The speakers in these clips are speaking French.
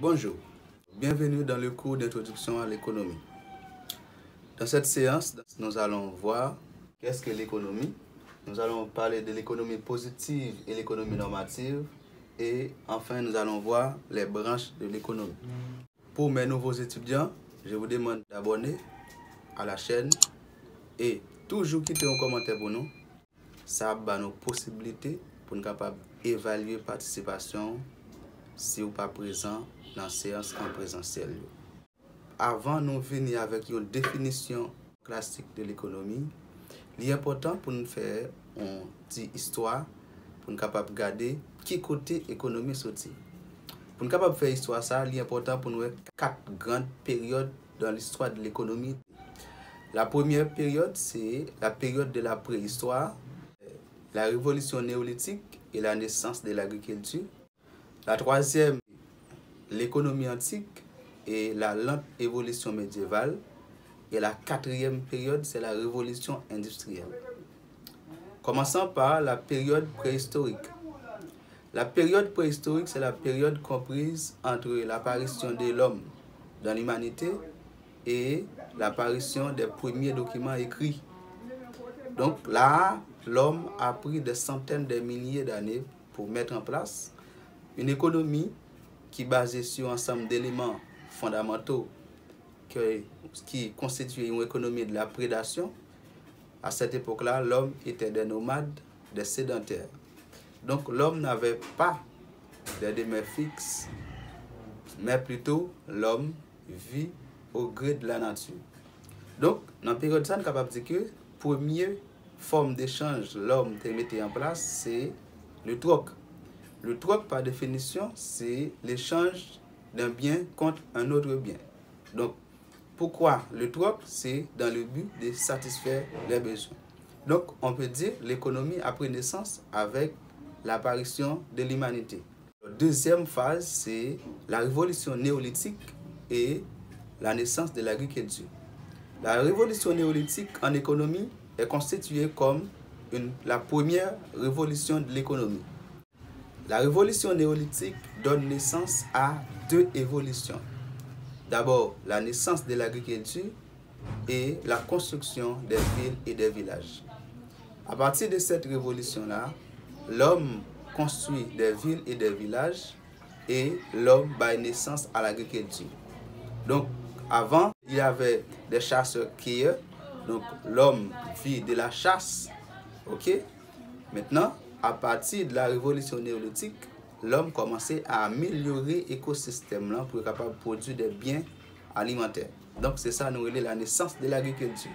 Bonjour, bienvenue dans le cours d'introduction à l'économie. Dans cette séance, nous allons voir qu'est-ce que l'économie. Nous allons parler de l'économie positive et l'économie normative. Et enfin, nous allons voir les branches de l'économie. Pour mes nouveaux étudiants, je vous demande d'abonner à la chaîne et toujours quitter un commentaire pour nous. Ça va nous possibilités pour nous capables d'évaluer la participation si vous pas présent dans la séance en présentiel. Avant de venir avec une définition classique de l'économie, il est important pour nous faire une petite histoire pour nous capable de regarder qui côté économie sorti. Pour nous capable de faire histoire ça, il est important pour nous voir 4 grandes périodes dans l'histoire de l'économie. La première période, c'est la période de la préhistoire, la révolution néolithique et la naissance de l'agriculture. La troisième, l'économie antique et la lente évolution médiévale. Et la quatrième période, c'est la révolution industrielle. Commençons par la période préhistorique. La période préhistorique, c'est la période comprise entre l'apparition de l'homme dans l'humanité et l'apparition des premiers documents écrits. Donc là, l'homme a pris des centaines de milliers d'années pour mettre en place une économie qui est basée sur un ensemble d'éléments fondamentaux qui constituent une économie de la prédation. À cette époque-là, l'homme était des nomades, des sédentaires. Donc l'homme n'avait pas de demeure fixe, mais plutôt l'homme vit au gré de la nature. Donc, dans la période ça, on est capable de dire que la première forme d'échange l'homme a mis en place, c'est le troc. Le troc, par définition, c'est l'échange d'un bien contre un autre bien. Donc, pourquoi le troc? C'est dans le but de satisfaire les besoins. Donc, on peut dire que l'économie a pris naissance avec l'apparition de l'humanité. La deuxième phase, c'est la révolution néolithique et la naissance de l'agriculture. La révolution néolithique en économie est constituée comme la première révolution de l'économie. La révolution néolithique donne naissance à 2 évolutions. D'abord, la naissance de l'agriculture et la construction des villes et des villages. À partir de cette révolution-là, l'homme construit des villes et des villages et l'homme donne naissance à l'agriculture. Donc, avant, il y avait des chasseurs-cueilleurs. Donc, l'homme vit de la chasse. OK? Maintenant, à partir de la révolution néolithique, l'homme commençait à améliorer l'écosystème pour être capable de produire des biens alimentaires. Donc, c'est ça, nous relève la naissance de l'agriculture.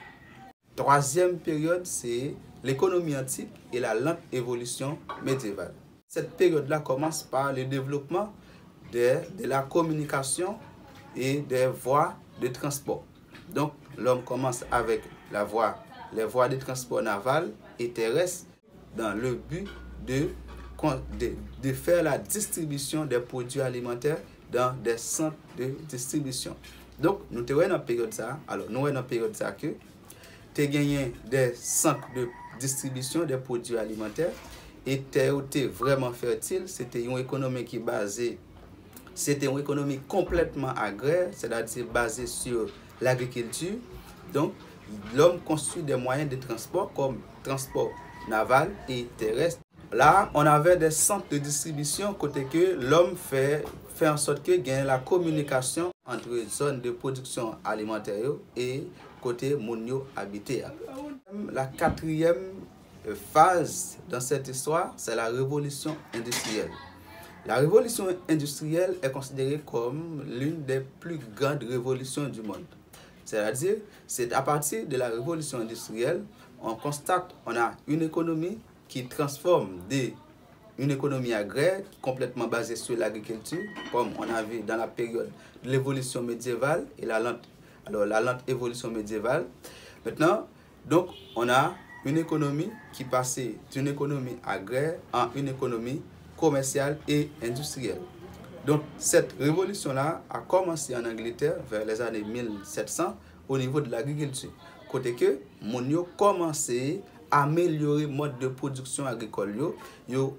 Troisième période, c'est l'économie antique et la lente évolution médiévale. Cette période-là commence par le développement de la communication et des voies de transport. Donc, l'homme commence avec les voies de transport naval et terrestre dans le but de faire la distribution des produits alimentaires dans des centres de distribution. Donc, nous avons dans la période ça, alors nous avons dans la période ça que tu as gagné des centres de distribution des produits alimentaires et tu es vraiment fertile. C'était une économie qui est basée, c'était une économie complètement agraire, c'est-à-dire basée sur l'agriculture. Donc, l'homme construit des moyens de transport comme transport naval et terrestre. Là, on avait des centres de distribution côté que l'homme fait en sorte que gagne la communication entre zones de production alimentaire et côté monio habité. La quatrième phase dans cette histoire, c'est la révolution industrielle. La révolution industrielle est considérée comme l'une des plus grandes révolutions du monde. C'est-à-dire, c'est à partir de la révolution industrielle, on constate qu'on a une économie qui transforme une économie agraire complètement basée sur l'agriculture, comme on a vu dans la période de l'évolution médiévale et la lente évolution médiévale. Maintenant, donc, on a une économie qui passait d'une économie agraire en une économie commerciale et industrielle. Donc, cette révolution-là a commencé en Angleterre vers les années 1700 au niveau de l'agriculture. Côté que, on a commencé à améliorer le mode de production agricole. Nous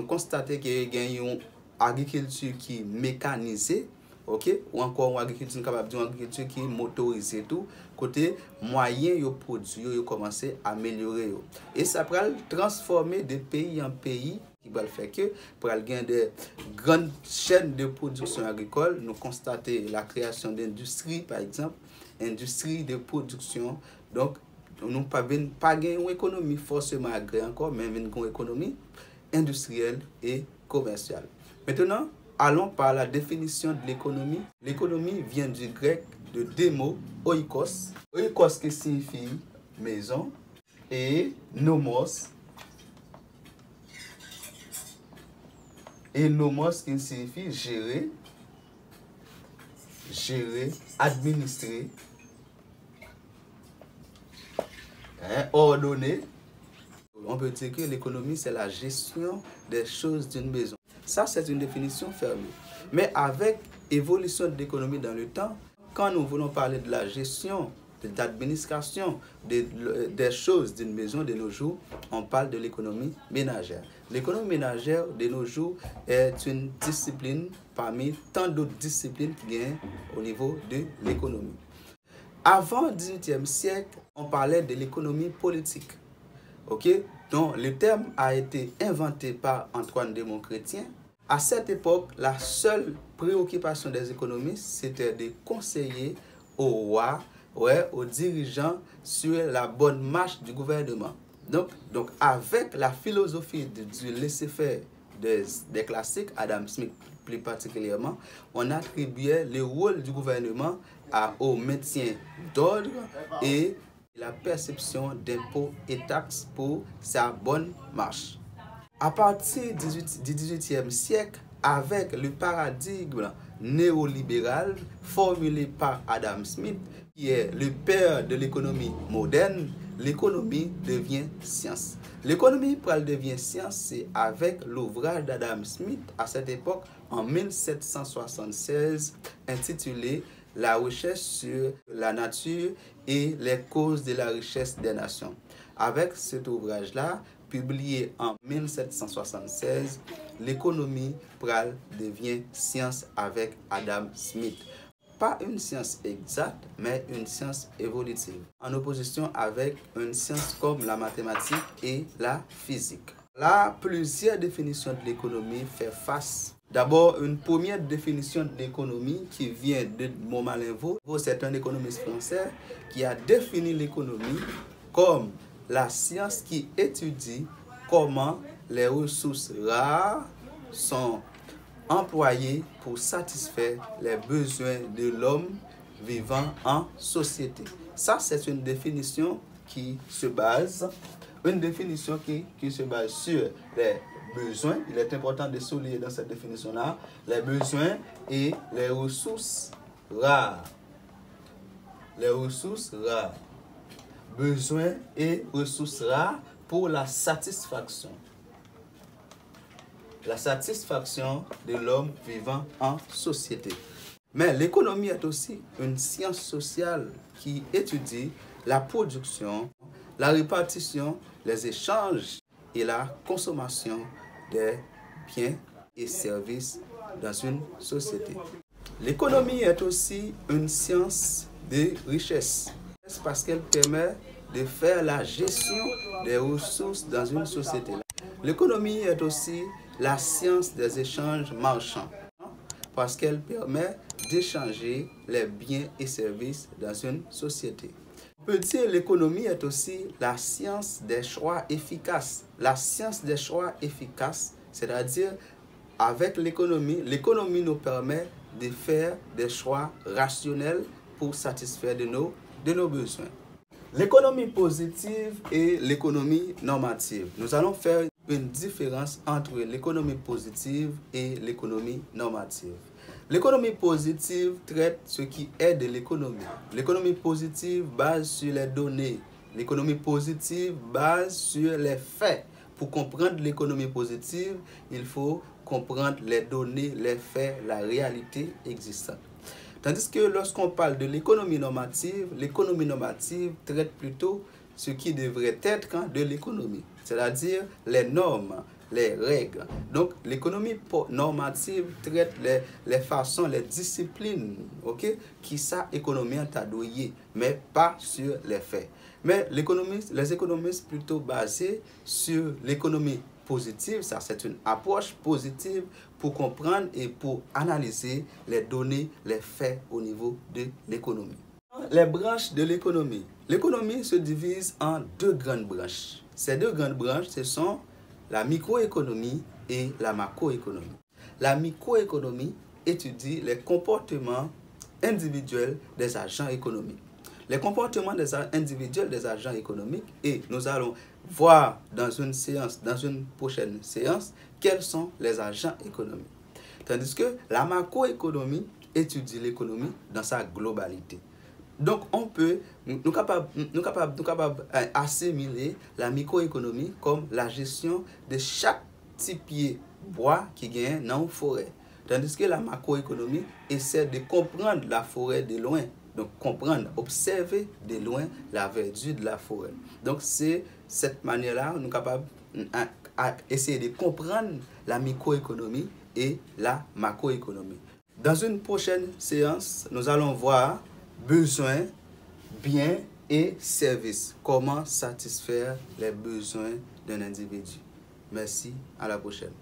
constatons qu'il y a agriculture qui est mécanisée, ok, ou encore une agriculture capable de agriculture qui est motorisée tout, côté moyen yo produit yo commencer à améliorer yo. Et ça va transformer de pays en pays qui va le faire que pour gagner des grandes chaînes de production agricole, nous constater la création d'industries par exemple, industrie de production. Donc nous pas gagner une économie forcément agréable encore, mais une économie industrielle et commerciale. Maintenant, allons par la définition de l'économie. L'économie vient du grec de deux mots, oikos. Oikos qui signifie maison et nomos. Et nomos qui signifie gérer, administrer, ordonner. On peut dire que l'économie, c'est la gestion des choses d'une maison. Ça, c'est une définition fermée. Mais avec l'évolution de l'économie dans le temps, quand nous voulons parler de la gestion, de l'administration des choses d'une maison de nos jours, on parle de l'économie ménagère. L'économie ménagère de nos jours est une discipline parmi tant d'autres disciplines qui viennent au niveau de l'économie. Avant le XVIIIe siècle, on parlait de l'économie politique. Ok, donc le terme a été inventé par Antoine de Montchrétien. À cette époque, la seule préoccupation des économistes, c'était de conseiller au roi, aux dirigeants sur la bonne marche du gouvernement. Donc avec la philosophie du laisser-faire des classiques, Adam Smith plus particulièrement, on attribuait le rôle du gouvernement au maintien d'ordre et la perception d'impôts et taxes pour sa bonne marche. À partir du XVIIIe siècle, avec le paradigme néolibéral formulé par Adam Smith, qui est le père de l'économie moderne, l'économie devient science. L'économie devient science, c'est avec l'ouvrage d'Adam Smith à cette époque, en 1776, intitulé La recherche sur la nature et les causes de la richesse des nations. Avec cet ouvrage-là, publié en 1776, l'économie devient science avec Adam Smith. Pas une science exacte, mais une science évolutive, en opposition avec une science comme la mathématique et la physique. Là, plusieurs définitions de l'économie font face. D'abord, une première définition de l'économie qui vient de Montmalin-Vaux. C'est un économiste français qui a défini l'économie comme la science qui étudie comment les ressources rares sont employées pour satisfaire les besoins de l'homme vivant en société. Ça, c'est une définition qui se base, sur les besoins. Il est important de souligner dans cette définition-là les besoins et les ressources rares. Les ressources rares. Besoins et ressources rares pour la satisfaction. La satisfaction de l'homme vivant en société. Mais l'économie est aussi une science sociale qui étudie la production, la répartition, les échanges et la consommation des biens et services dans une société. L'économie est aussi une science de richesse parce qu'elle permet de faire la gestion des ressources dans une société. L'économie est aussi la science des échanges marchands parce qu'elle permet d'échanger les biens et services dans une société. On peut dire que l'économie est aussi la science des choix efficaces. La science des choix efficaces, c'est-à-dire avec l'économie, l'économie nous permet de faire des choix rationnels pour satisfaire de nos besoins. L'économie positive et l'économie normative. Nous allons faire une différence entre l'économie positive et l'économie normative. L'économie positive traite ce qui est de l'économie. L'économie positive base sur les données. L'économie positive base sur les faits. Pour comprendre l'économie positive, il faut comprendre les données, les faits, la réalité existante. Tandis que lorsqu'on parle de l'économie normative traite plutôt ce qui devrait être de l'économie, c'est-à-dire les normes, les règles. Donc, l'économie normative traite les façons, les disciplines, ok, qui ça économie a douillé, mais pas sur les faits. Mais les économistes plutôt basés sur l'économie positive, ça c'est une approche positive pour comprendre et pour analyser les données, les faits au niveau de l'économie. Les branches de l'économie. L'économie se divise en deux grandes branches. Ces deux grandes branches, ce sont la microéconomie et la macroéconomie. La microéconomie étudie les comportements individuels des agents économiques. Les comportements individuels des agents économiques, et nous allons voir dans une prochaine séance, quels sont les agents économiques. Tandis que la macroéconomie étudie l'économie dans sa globalité. Donc, nous sommes capables d'assimiler la microéconomie comme la gestion de chaque petit pied bois qui gagne dans une forêt. Tandis que la macroéconomie essaie de comprendre la forêt de loin. Donc, comprendre, observer de loin la verdure de la forêt. Donc, c'est cette manière-là, nous sommes capables d'essayer de comprendre la microéconomie et la macroéconomie. Dans une prochaine séance, nous allons voir besoins, biens et services. Comment satisfaire les besoins d'un individu. Merci, à la prochaine.